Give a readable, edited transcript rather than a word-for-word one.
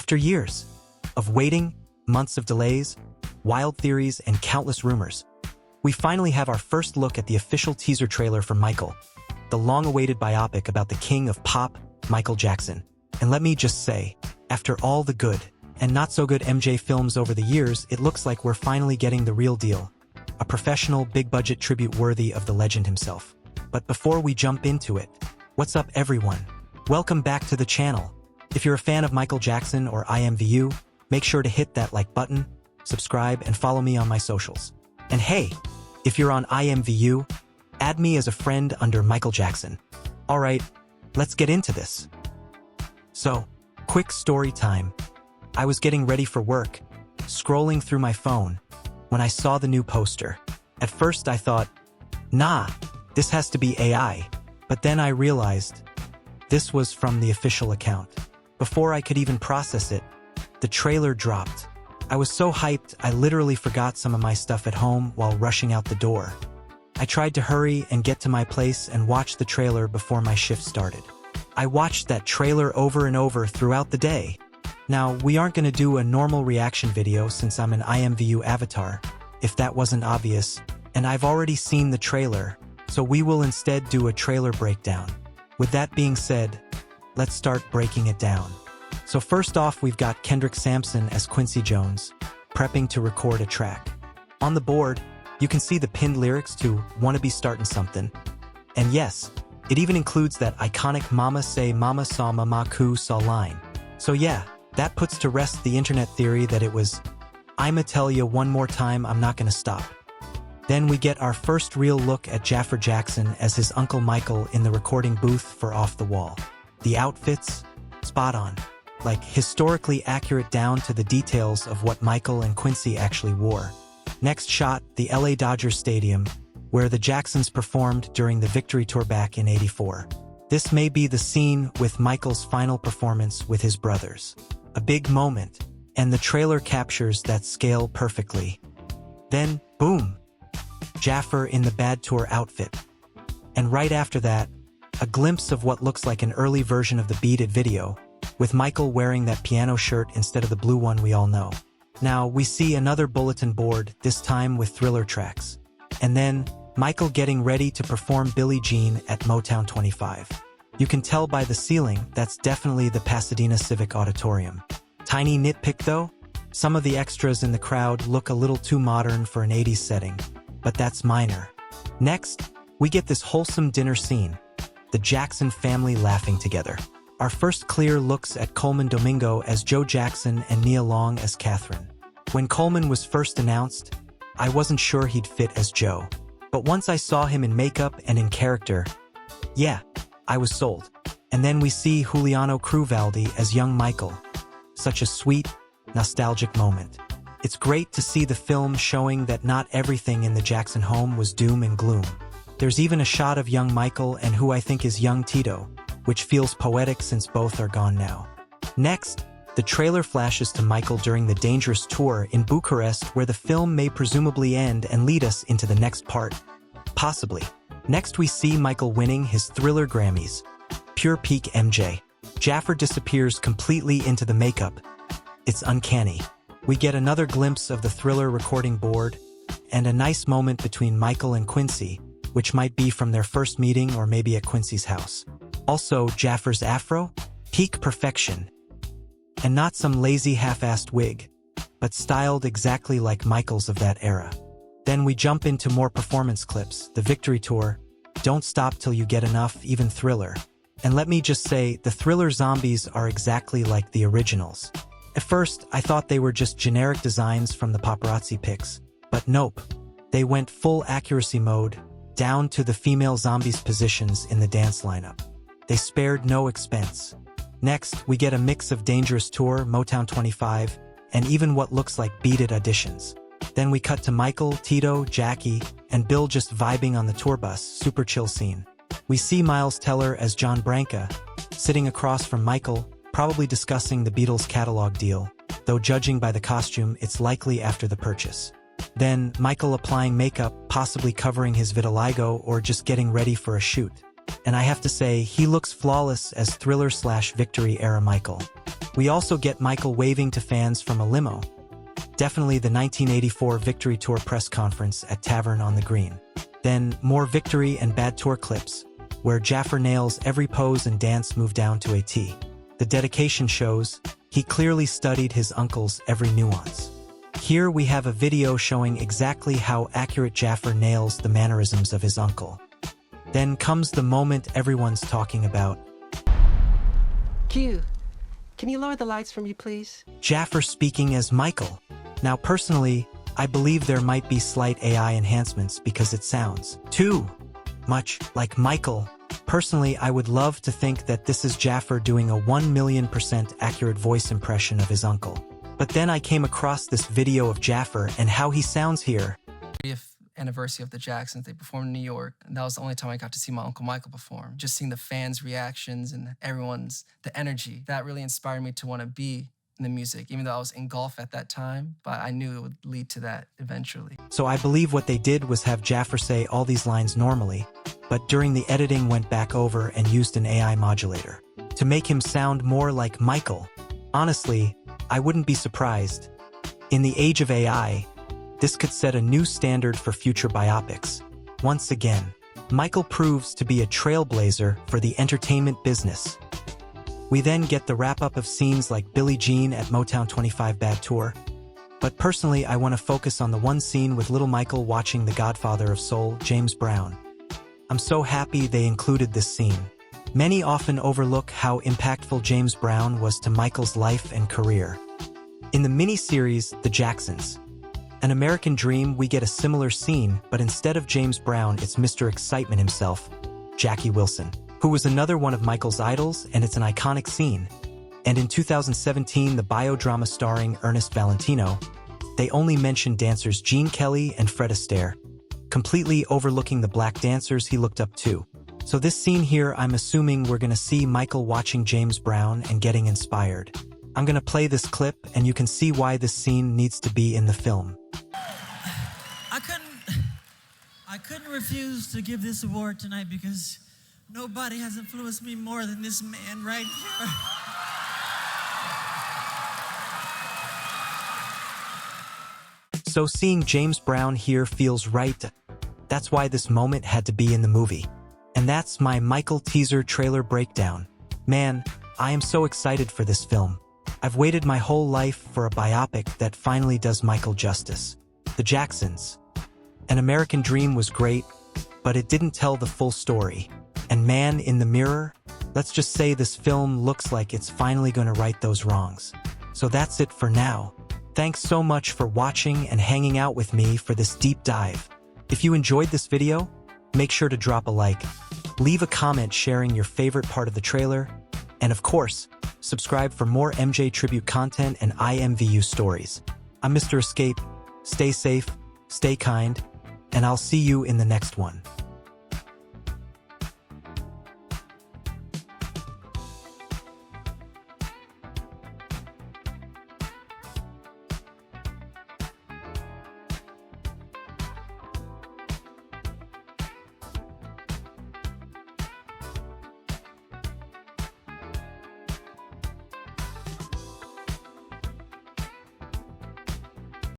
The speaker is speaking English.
After years of waiting, months of delays, wild theories, and countless rumors, we finally have our first look at the official teaser trailer for Michael, the long-awaited biopic about the king of pop, Michael Jackson. And let me just say, after all the good and not-so-good MJ films over the years, it looks like we're finally getting the real deal, a professional, big-budget tribute worthy of the legend himself. But before we jump into it, what's up everyone? Welcome back to the channel. If you're a fan of Michael Jackson or IMVU, make sure to hit that like button, subscribe, and follow me on my socials. And hey, if you're on IMVU, add me as a friend under Michael Jackson. Alright, let's get into this. So, quick story time. I was getting ready for work, scrolling through my phone, when I saw the new poster. At first I thought, nah, this has to be AI. But then I realized this was from the official account. Before I could even process it, the trailer dropped. I was so hyped, I literally forgot some of my stuff at home while rushing out the door. I tried to hurry and get to my place and watch the trailer before my shift started. I watched that trailer over and over throughout the day. Now, we aren't going to do a normal reaction video since I'm an IMVU avatar, if that wasn't obvious, and I've already seen the trailer, so we will instead do a trailer breakdown. With that being said, let's start breaking it down. So first off, we've got Kendrick Sampson as Quincy Jones, prepping to record a track. On the board, you can see the pinned lyrics to "Wanna Be Startin' Something." And yes, it even includes that iconic "Mama Say Mama Saw Mama Coo Saw" line. So yeah, that puts to rest the internet theory that it was "I'ma tell ya one more time, I'm not gonna stop." Then we get our first real look at Jaafar Jackson as his Uncle Michael in the recording booth for Off the Wall. The outfits? Spot on. Like, historically accurate down to the details of what Michael and Quincy actually wore. Next shot, the LA Dodgers Stadium, where the Jacksons performed during the Victory Tour back in '84. This may be the scene with Michael's final performance with his brothers. A big moment, and the trailer captures that scale perfectly. Then, boom! Jaafar in the Bad Tour outfit. And right after that, a glimpse of what looks like an early version of the Beat It video, with Michael wearing that piano shirt instead of the blue one we all know. Now, we see another bulletin board, this time with Thriller tracks. And then, Michael getting ready to perform Billie Jean at Motown 25. You can tell by the ceiling, that's definitely the Pasadena Civic Auditorium. Tiny nitpick though, some of the extras in the crowd look a little too modern for an 80s setting, but that's minor. Next, we get this wholesome dinner scene, the Jackson family laughing together. Our first clear looks at Coleman Domingo as Joe Jackson and Nia Long as Catherine. When Coleman was first announced, I wasn't sure he'd fit as Joe. But once I saw him in makeup and in character, yeah, I was sold. And then we see Juliano Cruvaldi as young Michael. Such a sweet, nostalgic moment. It's great to see the film showing that not everything in the Jackson home was doom and gloom. There's even a shot of young Michael and who I think is young Tito, which feels poetic since both are gone now. Next, the trailer flashes to Michael during the Dangerous tour in Bucharest, where the film may presumably end and lead us into the next part. Possibly. Next we see Michael winning his Thriller Grammys. Pure peak MJ. Jaafar disappears completely into the makeup. It's uncanny. We get another glimpse of the Thriller recording board, and a nice moment between Michael and Quincy, which might be from their first meeting or maybe at Quincy's house. Also, Jaafar's afro? Peak perfection. And not some lazy half-assed wig, but styled exactly like Michael's of that era. Then we jump into more performance clips, the Victory Tour, Don't Stop Till You Get Enough, even Thriller. And let me just say, the Thriller zombies are exactly like the originals. At first, I thought they were just generic designs from the paparazzi pics, but nope. They went full accuracy mode, down to the female zombies' positions in the dance lineup. They spared no expense. Next, we get a mix of Dangerous Tour, Motown 25, and even what looks like Beat It auditions. Then we cut to Michael, Tito, Jackie, and Bill just vibing on the tour bus, super chill scene. We see Miles Teller as John Branca, sitting across from Michael, probably discussing the Beatles catalog deal, though judging by the costume, it's likely after the purchase. Then, Michael applying makeup, possibly covering his vitiligo or just getting ready for a shoot. And I have to say, he looks flawless as thriller/victory era Michael. We also get Michael waving to fans from a limo. Definitely the 1984 Victory Tour press conference at Tavern on the Green. Then, more Victory and Bad Tour clips, where Jaafar nails every pose and dance move down to a T. The dedication shows he clearly studied his uncle's every nuance. Here we have a video showing exactly how accurate Jaafar nails the mannerisms of his uncle. Then comes the moment everyone's talking about. Q, can you lower the lights for me, please? Jaafar speaking as Michael. Now personally, I believe there might be slight AI enhancements because it sounds too much like Michael. Personally, I would love to think that this is Jaafar doing a 1,000,000% accurate voice impression of his uncle. But then I came across this video of Jaafar and how he sounds here. 30th anniversary of the Jacksons, they performed in New York, and that was the only time I got to see my Uncle Michael perform. Just seeing the fans' reactions and the energy, that really inspired me to want to be in the music, even though I was in golf at that time, but I knew it would lead to that eventually. So I believe what they did was have Jaafar say all these lines normally, but during the editing went back over and used an AI modulator to make him sound more like Michael. Honestly, I wouldn't be surprised. In the age of AI, this could set a new standard for future biopics. Once again, Michael proves to be a trailblazer for the entertainment business. We then get the wrap-up of scenes like Billie Jean at Motown 25 Bad Tour. But personally, I want to focus on the one scene with little Michael watching the godfather of soul, James Brown. I'm so happy they included this scene. Many often overlook how impactful James Brown was to Michael's life and career. In the mini-series, The Jacksons, An American Dream, we get a similar scene, but instead of James Brown, it's Mr. Excitement himself, Jackie Wilson, who was another one of Michael's idols, and it's an iconic scene. And in 2017, the biodrama starring Ernest Valentino, they only mentioned dancers Gene Kelly and Fred Astaire, completely overlooking the black dancers he looked up to. So this scene here, I'm assuming we're gonna see Michael watching James Brown and getting inspired. I'm gonna play this clip, and you can see why this scene needs to be in the film. I couldn't refuse to give this award tonight because nobody has influenced me more than this man right here. So seeing James Brown here feels right. That's why this moment had to be in the movie. And that's my Michael teaser trailer breakdown. Man, I am so excited for this film. I've waited my whole life for a biopic that finally does Michael justice. The Jacksons. An American Dream was great, but it didn't tell the full story. And Man in the Mirror, let's just say this film looks like it's finally gonna right those wrongs. So that's it for now. Thanks so much for watching and hanging out with me for this deep dive. If you enjoyed this video, make sure to drop a like, leave a comment sharing your favorite part of the trailer, and of course, subscribe for more MJ tribute content and IMVU stories. I'm Mr. Escape. Stay safe, stay kind, and I'll see you in the next one.